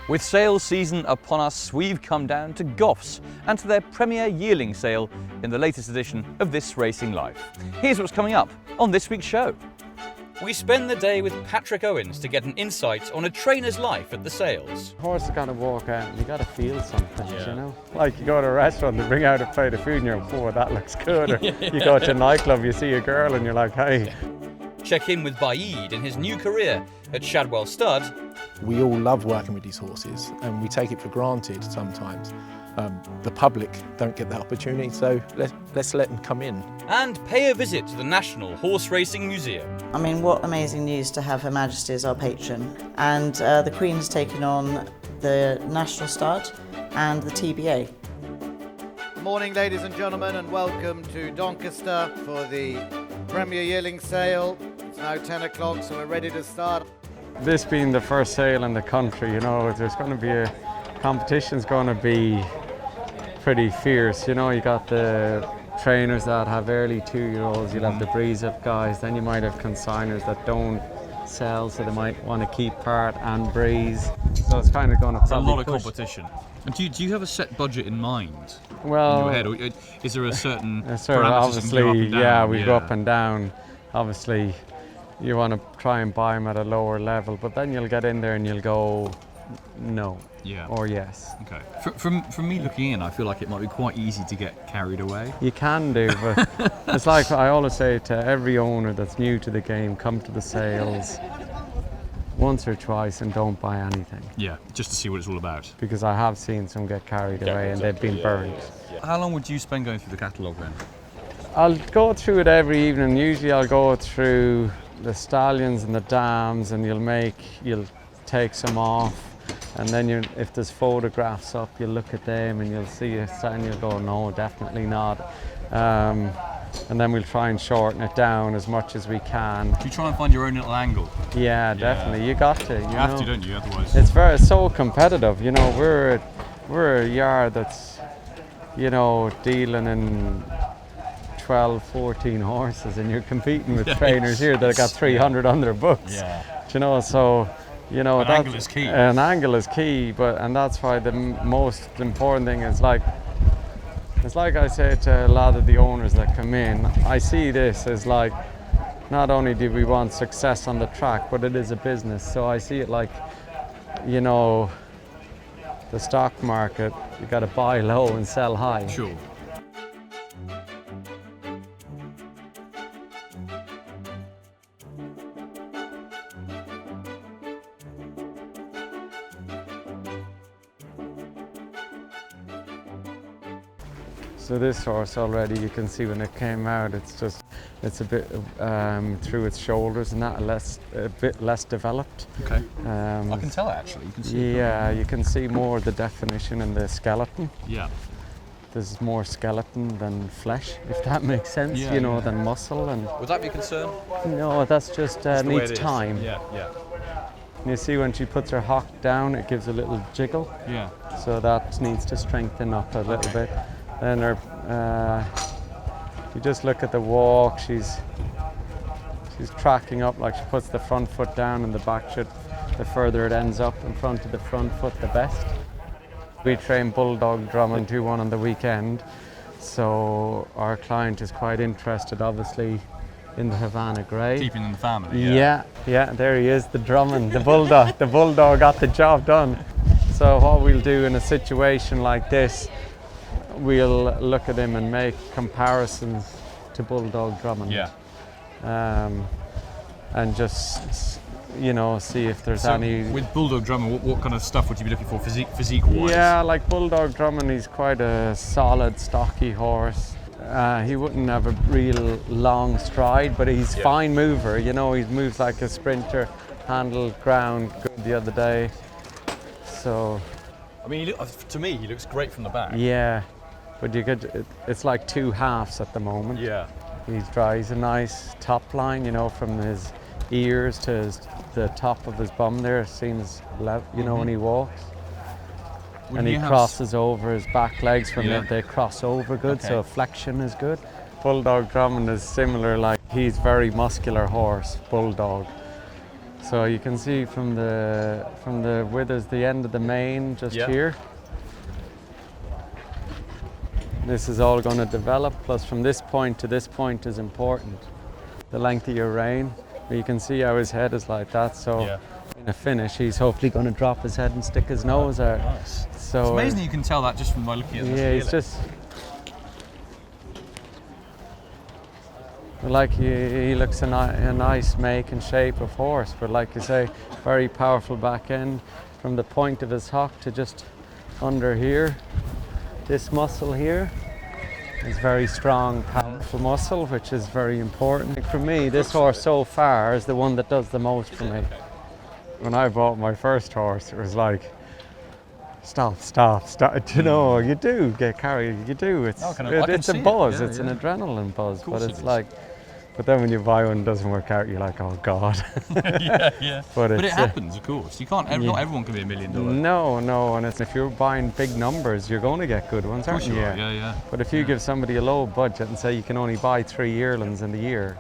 With sales season upon us, we've come down to Goffs and to their premier yearling sale in the latest edition of This Racing Life. Here's what's coming up on this week's show. We spend the day with Pat Owens to get an insight on a trainer's life at the sales. Horses gotta walk out and you gotta feel something, you know? Like you go to a restaurant, they bring out a plate of food and you're like, oh, that looks good. Or you go to a nightclub, you see a girl and you're like, hey. Check in with Baaeed in his new career at Shadwell Stud. We all love working with these horses and we take it for granted sometimes. The public don't get that opportunity, so let's let them come in. And pay a visit to the National Horse Racing Museum. I mean, what amazing news to have Her Majesty as our patron. And the Queen has taken on the National Stud and the TBA. Good morning, ladies and gentlemen, and welcome to Doncaster for the Premier Yearling Sale. It's now 10 o'clock, so we're ready to start. This being the first sale in the country, you know, there's going to be competition's going to be pretty fierce. You know, you got the trainers that have early 2-year-olds, you'll have the breeze-up guys, then you might have consigners that don't sell, so they might want to keep part and breeze. So it's kind of going to It's a lot of competition. And do you have a set budget in mind? Well, in your head, or is there a certain obviously, yeah, we go up and down. Obviously, you want to try and buy them at a lower level, but then you'll get in there and you'll go no, or yes. Okay. From me looking in, I feel like it might be quite easy to get carried away. You can do, but it's like I always say to every owner that's new to the game, come to the sales once or twice and don't buy anything. Yeah, just to see what it's all about. Because I have seen some get carried away and they've been burned. How long would you spend going through the catalogue then? I'll go through it every evening. Usually I'll go through the stallions and the dams, and you'll take some off, and then if there's photographs up, you'll look at them and you'll see a sign, you'll go, no, definitely not. And then we'll try and shorten it down as much as we can. Do you try and find your own little angle? Yeah, definitely. You got to. You have to, don't you? Otherwise, it's so competitive. You know, we're a yard that's, you know, dealing in 12, 14 horses, and you're competing with trainers here that got 300 on their books. Yeah. You know, so you know an angle is key. An angle is key, and that's why the most important thing is it's like I say to a lot of the owners that come in. I see this as like, not only do we want success on the track, but it is a business. So I see it like, you know, the stock market. You got to buy low and sell high. Sure. So this horse already, you can see when it came out, it's a bit through its shoulders and that, a bit less developed. Okay. I can tell actually. You can see. Yeah, you can see more of the definition in the skeleton. Yeah. There's more skeleton than flesh, if that makes sense. Yeah, you know, than muscle. And would that be a concern? No, that's just needs time. Yeah, yeah. You see when she puts her hock down, it gives a little jiggle. Yeah. So that needs to strengthen up a little bit. Then you just look at the walk, she's tracking up, like she puts the front foot down and the back foot, the further it ends up in front of the front foot, the best. We train bulldog drumming 2-1 on the weekend, so our client is quite interested obviously in the Havana Grey. Keeping in the family, yeah, there he is, the drumming, the bulldog. The bulldog got the job done. So what we'll do in a situation like this, we'll look at him and make comparisons to bulldog drumming. Yeah. And just, you know, see if there's any. With bulldog drumming, what kind of stuff would you be looking for, physique-wise? Yeah, like bulldog drumming, he's quite a solid, stocky horse. He wouldn't have a real long stride, but he's fine mover. You know, he moves like a sprinter, handled ground good the other day. So. I mean, to me, he looks great from the back. Yeah. But it's like two halves at the moment. Yeah. He's a nice top line, you know, from his ears to the top of his bum there. It seems, you know, when he walks. And he crosses over his back legs from it. They cross over good, so flexion is good. Bulldog drumming is similar, like he's very muscular horse, bulldog. So you can see from the where there's the end of the mane just here. This is all going to develop, plus from this point to this point is important. The length of your rein. But you can see how his head is like that, so in a finish he's hopefully going to drop his head and stick his nose out. Nice. So It's amazing you can tell that just from by looking at this. yeah, he's just like he looks a nice make and shape of horse, but like you say, very powerful back end from the point of his hock to just under here. This muscle here is very strong, powerful muscle, which is very important. For me, this horse so far is the one that does the most for me. When I bought my first horse, it was like, stop. You know, you do get carried, you do. It's a buzz, it's an adrenaline buzz, but it's like, but then when you buy one and it doesn't work out, you're like, oh God. yeah. But it it's, happens, of course. You can't. Not everyone can be $1 million. No, and if you're buying big numbers, you're going to get good ones, aren't you? Yeah. But if you give somebody a low budget and say you can only buy 3 yearlings in the year,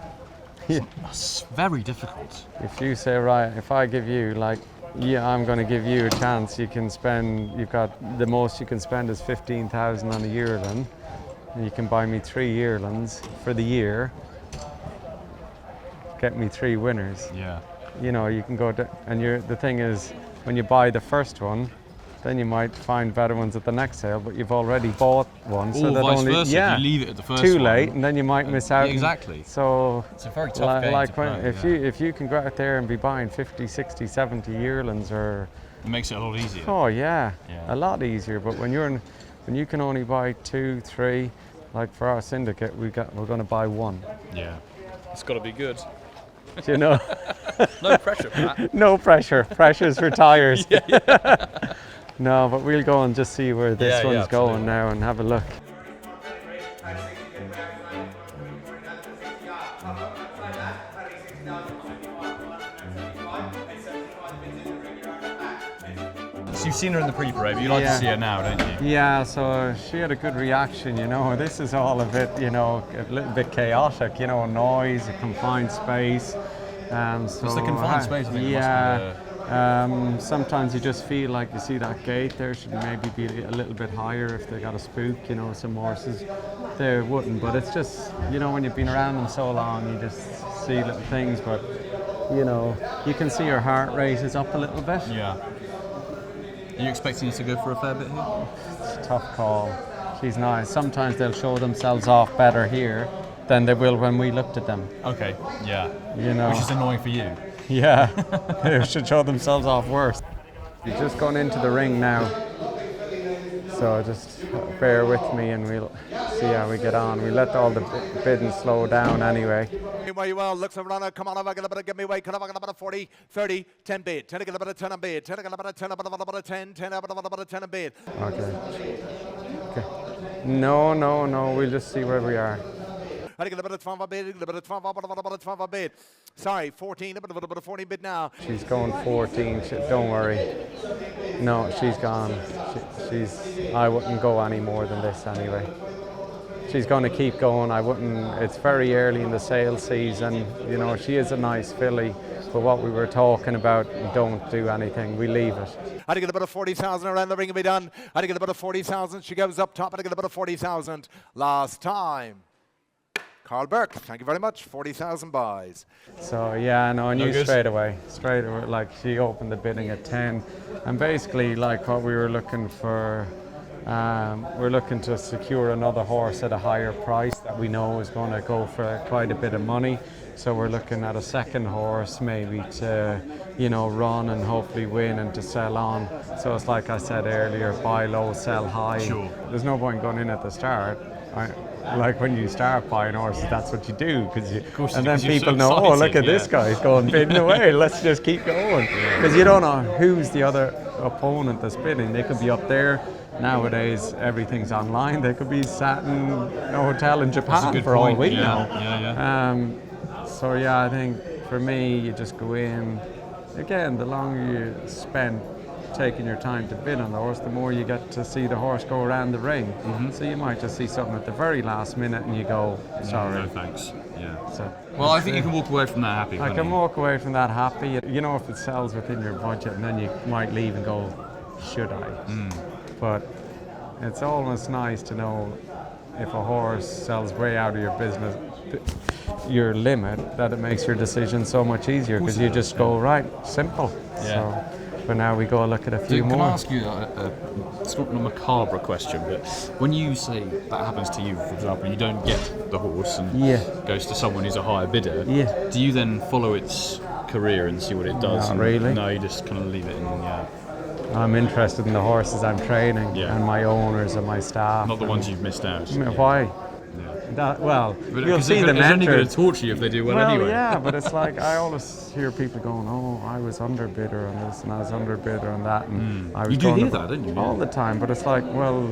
That's very difficult. if you say, right, if I give you like, I'm going to give you a chance, you've got the most you can spend is 15,000 on a yearling, and you can buy me 3 yearlings for the year. Get me 3 winners. Yeah. You know, you can go to, and the thing is, when you buy the first one, then you might find better ones at the next sale, but you've already bought one, so that vice only versa. You leave it at the first too one. late, and then you might miss out. Exactly. So It's a very tough game to play, if you can go out there and be buying 50, 60, 70 yearlings, or it makes it a lot easier. oh yeah, a lot easier. But when you can only buy 2, 3, like for our syndicate, we're going to buy 1. Yeah. It's got to be good. You know. No pressure, Pat. No pressure. Pressure's for tires. No, but we'll go and just see where this one's going now and have a look. So you've seen her in the pre-parade, but you like to see her now, don't you? Yeah, so she had a good reaction, you know. This is all a bit, you know, a little bit chaotic, you know, noise, a confined space. So it's the confined space, I think. Sometimes you just feel like you see that gate there should maybe be a little bit higher if they got a spook, you know, some horses there wouldn't. But it's just, you know, when you've been around them so long, you just see little things. But, you know, you can see her heart rate is up a little bit. Yeah. Are you expecting us to go for a fair bit here? It's a tough call. She's nice. Sometimes they'll show themselves off better here than they will when we looked at them. Okay, yeah. You know. Which is annoying for you. Yeah, they should show themselves off worse. He's just gone into the ring now, so just bear with me and we'll see how we get on. We let all the bidding slow down anyway. Very well, looks around, come on, I'm going to give me away, come on, about a 40, 30, 10 bid, 10, about a 10 and bid, 10, about a 10, about a 10, 10, about a 10 and bid. Okay. No, we'll just see where we are. Sorry, 14, about a 14 bid now. She's going 14, don't worry. No, she's gone. I wouldn't go any more than this anyway. She's going to keep going. I wouldn't. It's very early in the sale season. You know, she is a nice filly, but what we were talking about, don't do anything. We leave it. I get about a 40,000 around the ring to be done. I get about a 40,000. She goes up top. I get about a 40,000. Last time. Carl Burke, thank you very much. 40,000 buys. So yeah, no, I knew good. straight away, like she opened the bidding at 10, and basically like what we were looking for, we're looking to secure another horse at a higher price that we know is going to go for quite a bit of money. So we're looking at a second horse maybe to, you know, run and hopefully win and to sell on. So it's like I said earlier, buy low, sell high. Sure. There's no point going in at the start. Like when you start buying horses, that's what you do, and then people know, oh, look at this guy, he's going bidding away, let's just keep going. Because you don't know who's the other opponent that's bidding. They could be up there. Nowadays, everything's online. They could be sat in a hotel in Japan for all we know. So yeah, I think for me, you just go in. Again, the longer you spend taking your time to bid on the horse, the more you get to see the horse go around the ring. So you might just see something at the very last minute and you go, sorry. No thanks. Yeah. So Well, I think you can walk away from that happy. I can walk away from that happy. You know, if it sells within your budget, and then you might leave and go, should I? But it's almost nice to know if a horse sells way out of your business, your limit, that it makes your decision so much easier because you just go, right, simple. Yeah. So, but now we go look at a few Can more. I ask you it's not a macabre question, but when you say that happens to you, for example, you don't get the horse and goes to someone who's a higher bidder, do you then follow its career and see what it does? Not really. No, you just kind of leave it in, I'm interested in the horses I'm training and my owners and my staff. Not the ones you've missed out. Why? That, well, But you'll see them it's only enter. going to torture you if they do well, anyway. Yeah, but it's like I always hear people going, "Oh, I was underbidder on this and I was underbidder on that," and I was. You do going hear to- that, don't you? All the time, but it's like, well,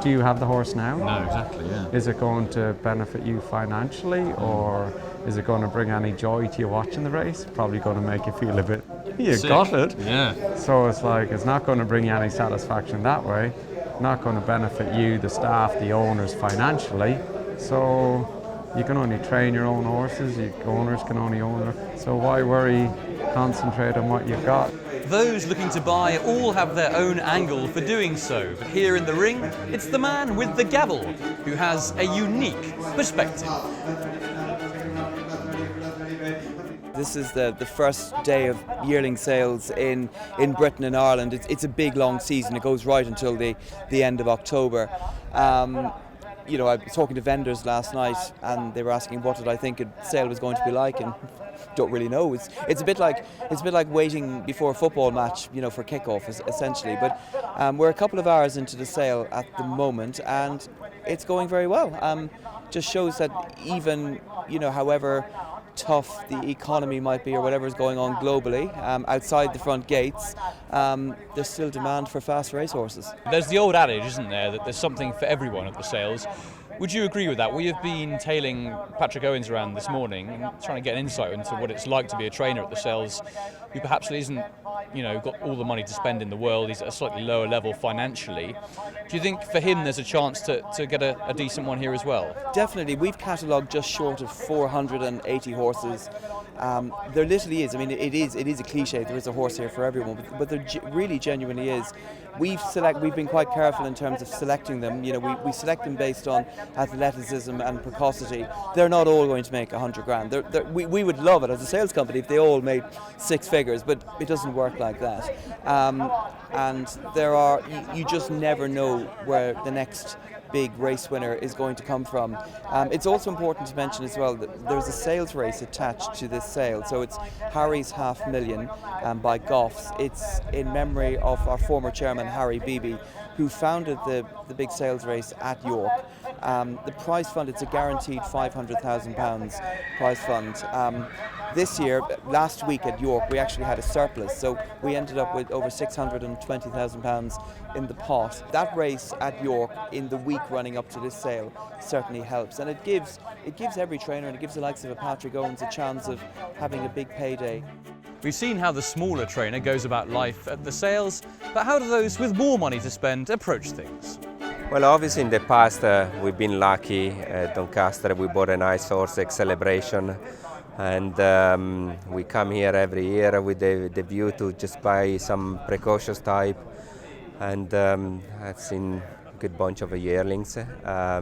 do you have the horse now? No, exactly, yeah. Is it going to benefit you financially, or is it going to bring any joy to you watching the race? Probably going to make you feel a bit, you Sick. got it. Yeah. So it's like, it's not going to bring you any satisfaction that way, not going to benefit you, the staff, the owners financially. So you can only train your own horses, your owners can only own them. So why worry, concentrate on what you've got. Those looking to buy all have their own angle for doing so, but here in the ring, it's the man with the gavel who has a unique perspective. This is the first day of yearling sales in Britain and Ireland. It's a big, long season. It goes right until the end of October. You know, I was talking to vendors last night, and they were asking what did I think a sale was going to be like, and don't really know. It's a bit like waiting before a football match, you know, for kickoff essentially. But we're a couple of hours into the sale at the moment, and it's going very well. Just shows that even, you know, however tough the economy might be or whatever is going on globally, outside the front gates, there's still demand for fast racehorses. There's the old adage, isn't there, that there's something for everyone at the sales. Would you agree with that? We have been tailing Pat Owens around this morning and trying to get an insight into what it's like to be a trainer at the sales who perhaps isn't, you know, got all the money to spend in the world. He's at a slightly lower level financially. Do you think for him there's a chance to get a decent one here as well? Definitely. We've catalogued just short of 480 horses. There literally is. I mean, it is a cliche. There is a horse here for everyone, but there really genuinely is. We've been quite careful in terms of selecting them. You know, we select them based on athleticism and precocity. They're not all going to make 100 grand. We would love it as a sales company if they all made six figures, but it doesn't work like that. And you just never know where the next big race winner is going to come from. It's also important to mention as well that there's a sales race attached to this sale. So it's Harry's $500,000 by Goffs. It's in memory of our former chairman Harry Beebe, who founded the big sales race at York. The prize fund, it's a guaranteed £500,000 prize fund. This year, last week at York, we actually had a surplus, so we ended up with over £620,000 in the pot. That race at York in the week running up to this sale certainly helps, and it gives every trainer, and it gives the likes of a Pat Owens a chance of having a big payday. We've seen how the smaller trainer goes about life at the sales, but how do those with more money to spend approach things? Well, obviously in the past we've been lucky at Doncaster. We bought a nice horse Celebration, and we come here every year with the view to just buy some precocious type, and I've seen a good bunch of yearlings. I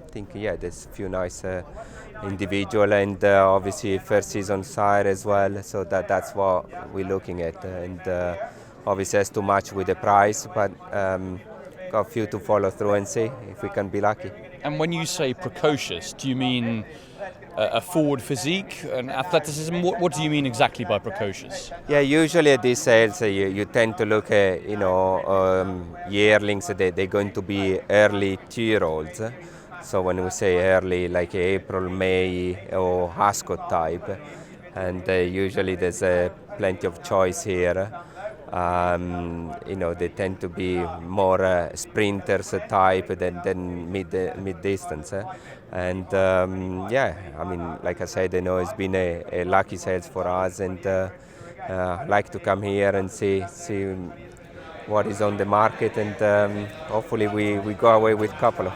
think there's a few nice individual, and obviously first season sire as well, so that's what we're looking at, and obviously has to match with the price, but got a few to follow through and see if we can be lucky. And when you say precocious, do you mean a forward physique, an athleticism? What do you mean exactly by precocious? Yeah, usually at these sales you tend to look at yearlings. They're going to be early 2-year-olds. So when we say early, like April, May, or Ascot type, and usually there's plenty of choice here. They tend to be more sprinters type than mid distance, and like I said, it's been a lucky sales for us, and like to come here and see what is on the market, and hopefully we go away with a couple.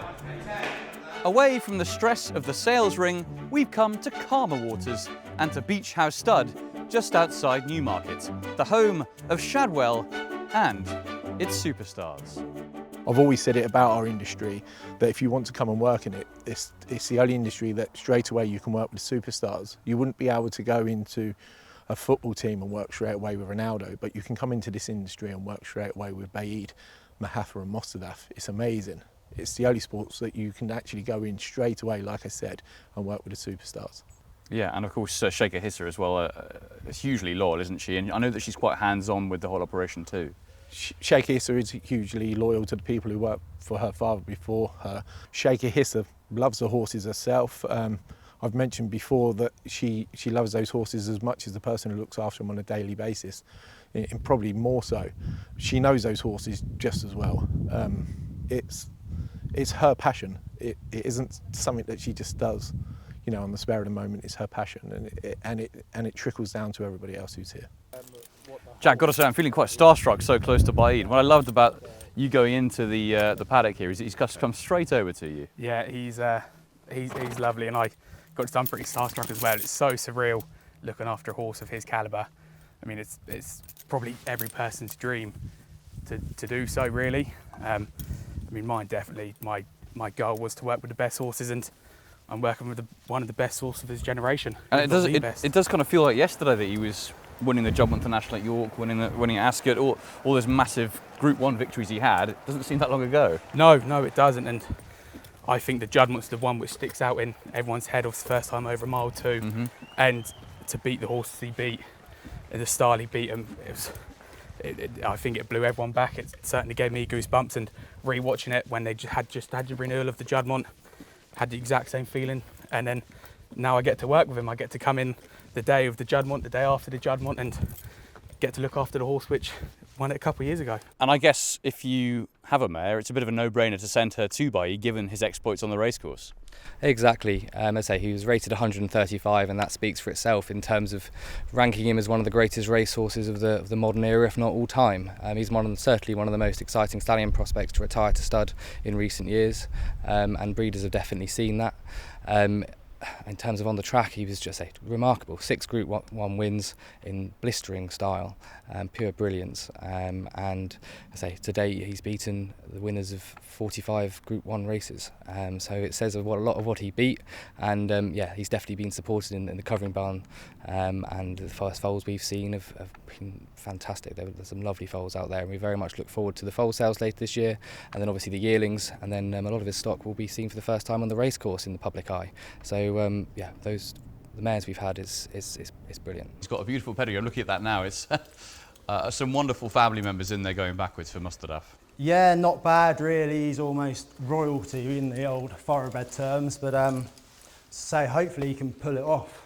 Away from the stress of the sales ring, we've come to calmer waters and to Beach House Stud, just outside Newmarket, the home of Shadwell and its superstars. I've always said it about our industry that if you want to come and work in it, it's the only industry that straight away you can work with superstars. You wouldn't be able to go into a football team and work straight away with Ronaldo, but you can come into this industry and work straight away with Baaeed, Mohaather and Mostahdaf. It's amazing. It's the only sports that you can actually go in straight away, like I said, and work with the superstars. Yeah, and of course Sheikha Hissa as well, is hugely loyal, isn't she? And I know that she's quite hands-on with the whole operation too. Sheikha Hissa is hugely loyal to the people who worked for her father before her. Sheikha Hissa loves the horses herself. I've mentioned before that she loves those horses as much as the person who looks after them on a daily basis, and probably more so. She knows those horses just as well. It's her passion. It isn't something that she just does, you know, on the spur of the moment. It's her passion, and it trickles down to everybody else who's here. Jack, got to say, I'm feeling quite starstruck so close to Baaeed. What I loved about you going into the paddock here is he's just come straight over to you. Yeah, he's lovely, and I got to, I'm pretty starstruck as well. It's so surreal looking after a horse of his calibre. I mean, it's probably every person's dream to do so, really. I mean, mine definitely. My goal was to work with the best horses, and I'm working with one of the best horses of his generation. And it does kind of feel like yesterday that he was winning the Juddmonte International at York, winning at Ascot, all those massive Group 1 victories he had. It doesn't seem that long ago. No, it doesn't. And I think the Juddmonte's the one which sticks out in everyone's head of the first time over a mile too. Mm-hmm. And to beat the horses he beat, the style he beat him, I think it blew everyone back. It certainly gave me goosebumps, and re-watching it when they just had the renewal of the Juddmonte, had the exact same feeling. And then now I get to work with him. I get to come in the day of the Juddmonte, the day after the Juddmonte, and get to look after the horse which won it a couple of years ago. And I guess if you have a mare, it's a bit of a no-brainer to send her to Baaeed, given his exploits on the racecourse. Exactly. As I say, he was rated 135, and that speaks for itself in terms of ranking him as one of the greatest racehorses of the modern era, if not all time. He's certainly one of the most exciting stallion prospects to retire to stud in recent years, and breeders have definitely seen that. In terms of on the track, he was just remarkable. 6 Group 1 wins in blistering style, pure brilliance. And I say to date, he's beaten the winners of 45 Group 1 races. So it says a lot of what he beat. And yeah, he's definitely been supported in the covering barn. And the first foals we've seen have been fantastic. There's some lovely foals out there, and we very much look forward to the foal sales later this year. And then obviously the yearlings, and then a lot of his stock will be seen for the first time on the racecourse in the public eye. So yeah, the mares we've had is brilliant. He's got a beautiful pedigree. I'm looking at that now. It's some wonderful family members in there going backwards for Mostahdaf. Yeah, not bad really. He's almost royalty in the old thoroughbred terms, but say hopefully he can pull it off.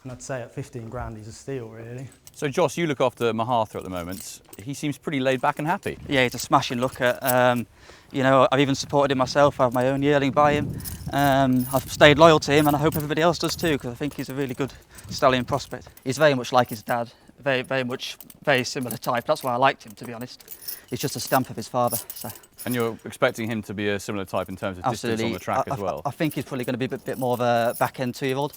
And I'd say at 15 grand he's a steal really. So Joss, you look after Mohaather at the moment. He seems pretty laid back and happy. Yeah, he's a smashing looker. You know, I've even supported him myself. I have my own yearling by him. I've stayed loyal to him, and I hope everybody else does too, because I think he's a really good stallion prospect. He's very much like his dad, very similar type. That's why I liked him, to be honest. He's just a stamp of his father. So. And you're expecting him to be a similar type in terms of distance on the track as well? I think he's probably going to be a bit more of a back-end 2-year-old,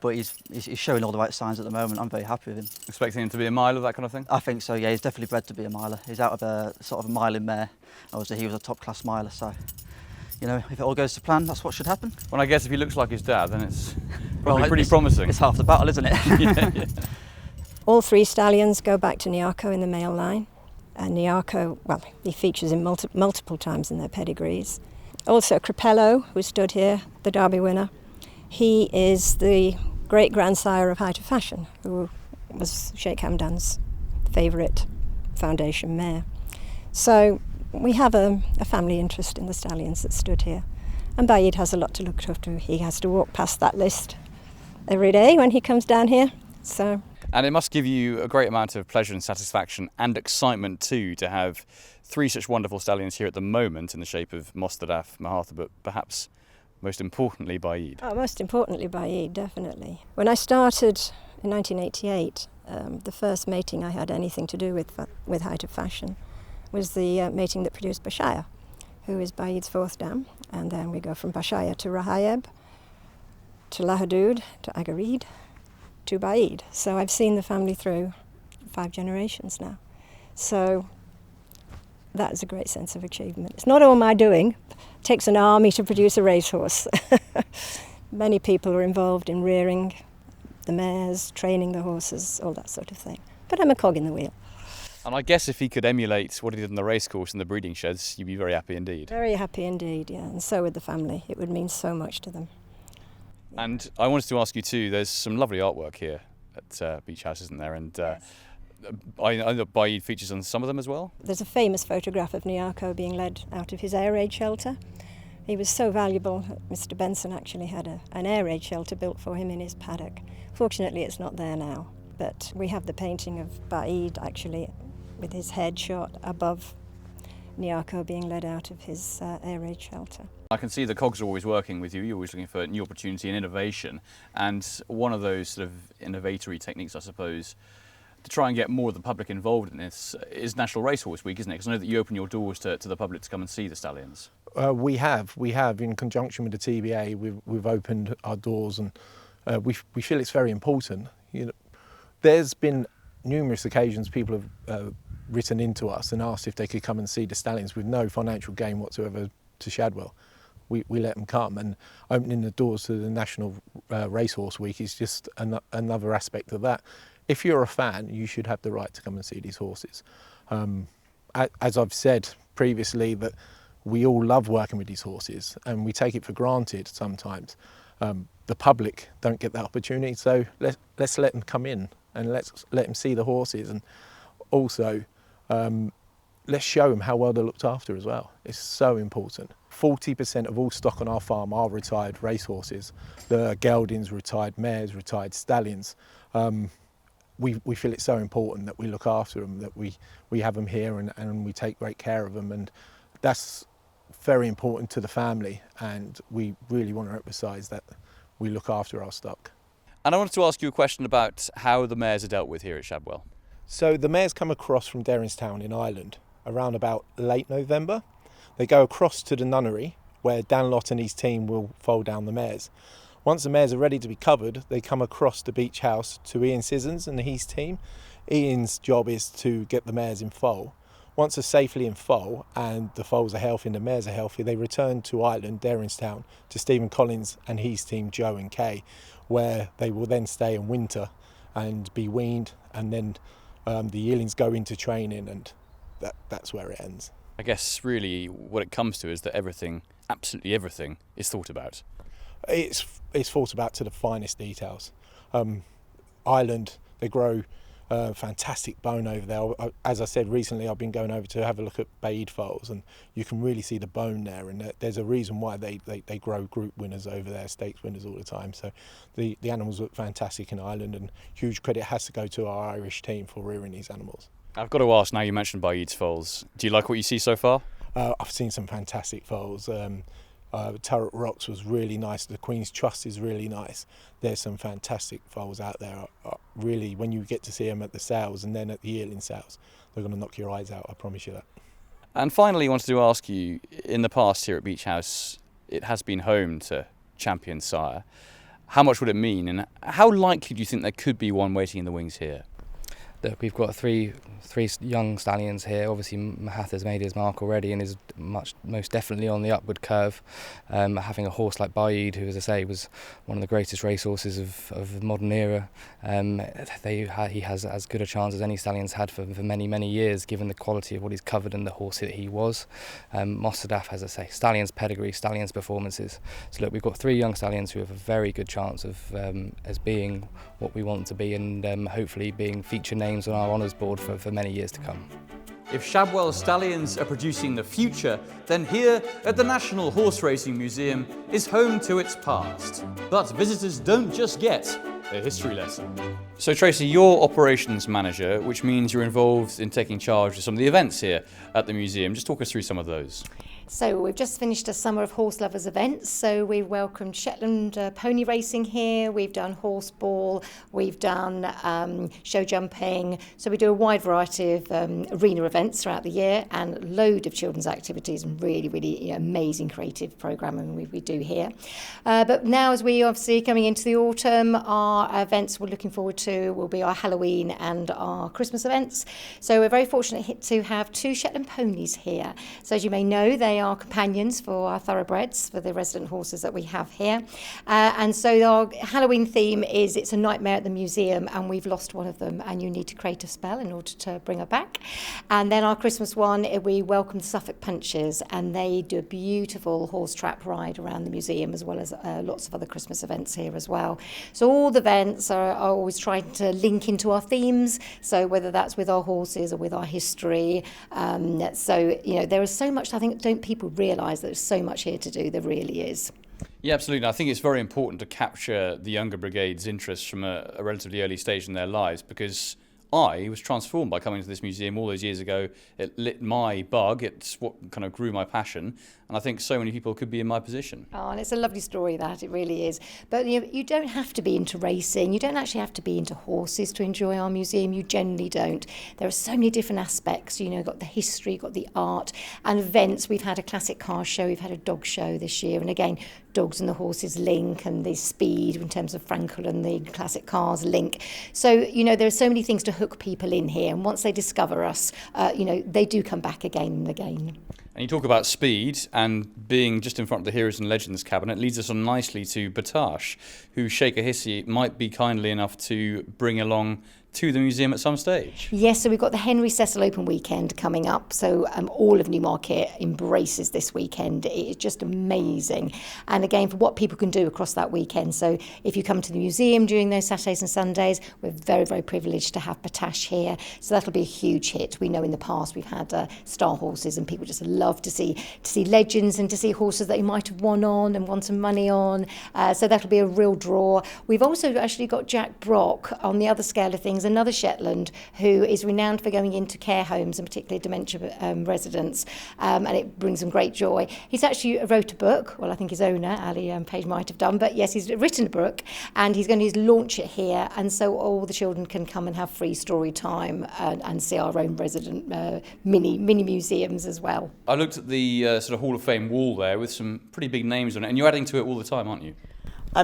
but he's showing all the right signs at the moment. I'm very happy with him. Expecting him to be a miler, that kind of thing? I think so, yeah. He's definitely bred to be a miler. He's out of a sort of a miling mare. Obviously, he was a top-class miler, so, you know, if it all goes to plan, that's what should happen. Well, I guess if he looks like his dad, then it's probably pretty promising. It's half the battle, isn't it? Yeah. All 3 stallions go back to Niarco in the male line. And Niarco, well, he features in multiple times in their pedigrees. Also, Crapello, who stood here, the Derby winner, he is the great-grandsire of Height of Fashion, who was Sheikh Hamdan's favourite foundation mare. So we have a family interest in the stallions that stood here. And Baaeed has a lot to look up to. He has to walk past that list every day when he comes down here. So. And it must give you a great amount of pleasure and satisfaction and excitement too to have 3 such wonderful stallions here at the moment in the shape of Mostahdaf, Mohaather, but perhaps most importantly Baaeed. Oh, most importantly Baaeed, definitely. When I started in 1988, The first mating I had anything to do with Height of Fashion was the mating that produced Bashaya, who is Baaeed's fourth dam, and then we go from Bashaya to Rahayeb, to Lahadood, to Agareed, to Baaeed. So I've seen the family through 5 generations now. So that is a great sense of achievement. It's not all my doing. It takes an army to produce a racehorse. Many people are involved in rearing the mares, training the horses, all that sort of thing. But I'm a cog in the wheel. And I guess if he could emulate what he did in the racecourse and the breeding sheds, you'd be very happy indeed. Very happy indeed, yeah, and so would the family. It would mean so much to them. And I wanted to ask you too, there's some lovely artwork here at Beach House, isn't there? And I know that Baaeed features on some of them as well. There's a famous photograph of Nyarko being led out of his air raid shelter. He was so valuable that Mr. Benson actually had an air raid shelter built for him in his paddock. Fortunately, it's not there now, but we have the painting of Baaeed actually with his head shot above Nyarko being led out of his air raid shelter. I can see the cogs are always working with you. You're always looking for new opportunity and innovation. And one of those sort of innovatory techniques, I suppose, to try and get more of the public involved in this is National Racehorse Week, isn't it? Because I know that you open your doors to the public to come and see the stallions. We have, in conjunction with the TBA, we've opened our doors, and we feel it's very important. You know, there's been numerous occasions people have written into us and asked if they could come and see the stallions with no financial gain whatsoever to Shadwell. We let them come, and opening the doors to the National Racehorse Week is just another aspect of that. If you're a fan, you should have the right to come and see these horses. As I've said previously, that we all love working with these horses, and we take it for granted sometimes. The public don't get that opportunity, so let's let them come in and let's let them see the horses, and also let's show them how well they're looked after as well. It's so important. 40% of all stock on our farm are retired racehorses. The geldings, retired mares, retired stallions. We feel it's so important that we look after them, that we have them here and we take great care of them, and that's very important to the family, and we really want to emphasise that we look after our stock. And I wanted to ask you a question about how the mares are dealt with here at Shadwell. So the mares come across from Derrinstown in Ireland around about late November. They go across to the nunnery where Dan Lott and his team will foal down the mares. Once the mares are ready to be covered, they come across the beach house to Ian Sissons and his team. Ian's job is to get the mares in foal. Once they're safely in foal and the foals are healthy and the mares are healthy, they return to Ireland, Derrinstown, to Stephen Collins and his team, Joe and Kay, where they will then stay in winter and be weaned, and then the yearlings go into training, and that's where it ends. I guess really what it comes to is that everything, absolutely everything, is thought about. It's thought about to the finest details. Ireland, they grow fantastic bone over there. As I said recently, I've been going over to have a look at Baaeed foals, and you can really see the bone there, and there's a reason why they grow group winners over there, stakes winners all the time. So the animals look fantastic in Ireland, and huge credit has to go to our Irish team for rearing these animals. I've got to ask, now you mentioned Baaeed's foals, do you like what you see so far? I've seen some fantastic foals. Turret Rocks was really nice. The Queen's Trust is really nice. There's some fantastic foals out there. Really, when you get to see them at the sales and then at the yearling sales, they're going to knock your eyes out, I promise you that. And finally, I wanted to ask you, in the past here at Beach House, it has been home to champion sire. How much would it mean, and how likely do you think there could be one waiting in the wings here? Look, we've got three young stallions here. Obviously, Mohaather's made his mark already and is most definitely on the upward curve. Having a horse like Baaeed, who, as I say, was one of the greatest racehorses of the modern era, he has as good a chance as any stallion's had for many, many years, given the quality of what he's covered and the horse that he was. Mostahdaf, as I say, stallion's pedigree, stallion's performances. So look, we've got 3 young stallions who have a very good chance of as being what we want them to be, and hopefully being featured names on our honours board for many years to come. If Shadwell Stallions are producing the future, then here at the National Horse Racing Museum is home to its past. But visitors don't just get a history lesson. So Tracy, you're operations manager, which means you're involved in taking charge of some of the events here at the museum. Just talk us through some of those. So we've just finished a summer of horse lovers events. So we welcomed Shetland pony racing here. We've done horse ball. We've done show jumping. So we do a wide variety of arena events throughout the year and a load of children's activities and really amazing creative programming we do here. But now, as we obviously coming into the autumn, our events we're looking forward to will be our Halloween and our Christmas events. So we're very fortunate to have 2 Shetland ponies here. So as you may know, they are companions for our thoroughbreds, for the resident horses that we have here. And so our Halloween theme is It's a Nightmare at the Museum, and we've lost one of them, and you need to create a spell in order to bring her back. And then our Christmas one, we welcome the Suffolk Punchers, and they do a beautiful horse trap ride around the museum, as well as lots of other Christmas events here as well. So all the events are always trying to link into our themes, so whether that's with our horses or with our history. So, you know, there is so much, I think, don't people realise that there's so much here to do? There really is. Yeah, absolutely. I think it's very important to capture the younger brigade's interests from a relatively early stage in their lives, because I was transformed by coming to this museum all those years ago. It lit my bug. It's what kind of grew my passion. And I think so many people could be in my position. Oh, and it's a lovely story, that. It really is. But you don't have to be into racing. You don't actually have to be into horses to enjoy our museum. You generally don't. There are so many different aspects. You know, you've got the history, you've got the art and events. We've had a classic car show. We've had a dog show this year. And again, dogs and the horses link, and the speed in terms of Frankel and the classic cars link. So, you know, there are so many things to hook people in here. And once they discover us, you know, they do come back again and again. And you talk about speed and being just in front of the Heroes and Legends cabinet leads us on nicely to Batash, who Shaker Hissy might be kindly enough to bring along to the museum at some stage. Yes, so we've got the Henry Cecil Open weekend coming up. So all of Newmarket embraces this weekend. It is just amazing. And again, for what people can do across that weekend. So if you come to the museum during those Saturdays and Sundays, we're very, very privileged to have Batash here. So that'll be a huge hit. We know in the past we've had star horses, and people just love to see legends and to see horses that you might have won on and won some money on. So that'll be a real draw. We've also actually got Jack Brock on the other scale of things, another Shetland who is renowned for going into care homes and particularly dementia residents, and it brings them great joy. He's actually wrote a book, well, I think his owner, Ali Page, might have done, but yes, he's written a book, and he's going to launch it here, and so all the children can come and have free story time and see our own resident mini museums as well. I looked at the sort of Hall of Fame wall there with some pretty big names on it, and you're adding to it all the time, aren't you?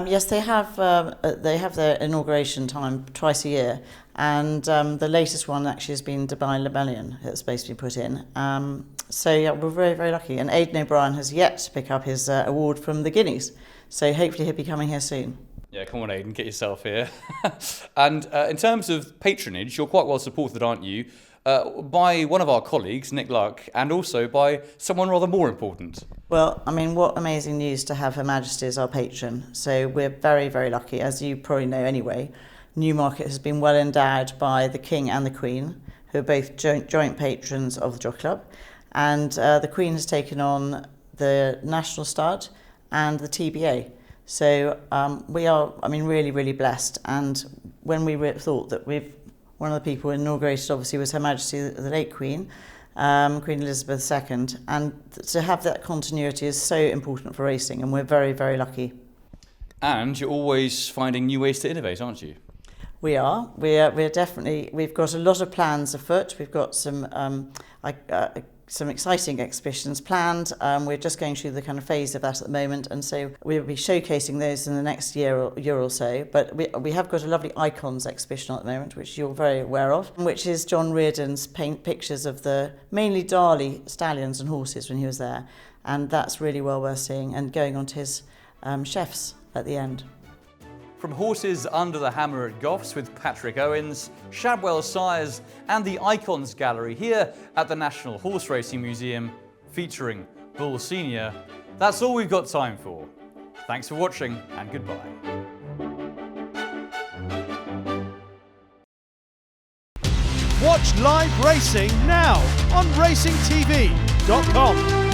Yes, they have their inauguration time twice a year, and the latest one actually has been Dubai Rebellion that's supposed to be put in. So yeah, we're very, very lucky. And Aidan O'Brien has yet to pick up his award from the Guineas, so hopefully he'll be coming here soon. Yeah, come on, Aidan, get yourself here. And in terms of patronage, you're quite well supported, aren't you? By one of our colleagues, Nick Luck, and also by someone rather more important. Well, I mean, what amazing news to have Her Majesty as our patron. So we're very, very lucky. As you probably know anyway, Newmarket has been well endowed by the King and the Queen, who are both joint patrons of the Jockey Club. And the Queen has taken on the National Stud and the TBA. So we are, I mean, really, really blessed. And when we thought that one of the people inaugurated, obviously, was Her Majesty the late Queen, Queen Elizabeth II, and to have that continuity is so important for racing, and we're very, very lucky. And you're always finding new ways to innovate, aren't you? We are. We're definitely. We've got a lot of plans afoot. We've got some exciting exhibitions planned. We're just going through the kind of phase of that at the moment, and so we'll be showcasing those in the next year or so. But we have got a lovely icons exhibition at the moment, which you're very aware of, which is John Reardon's paint pictures of the mainly Darley stallions and horses when he was there, and that's really well worth seeing, and going on to his chefs at the end. From horses under the hammer at Goffs with Patrick Owens, Shadwell Sires and the Icons Gallery here at the National Horse Racing Museum featuring Bull Senior, that's all we've got time for. Thanks for watching and goodbye. Watch live racing now on racingtv.com.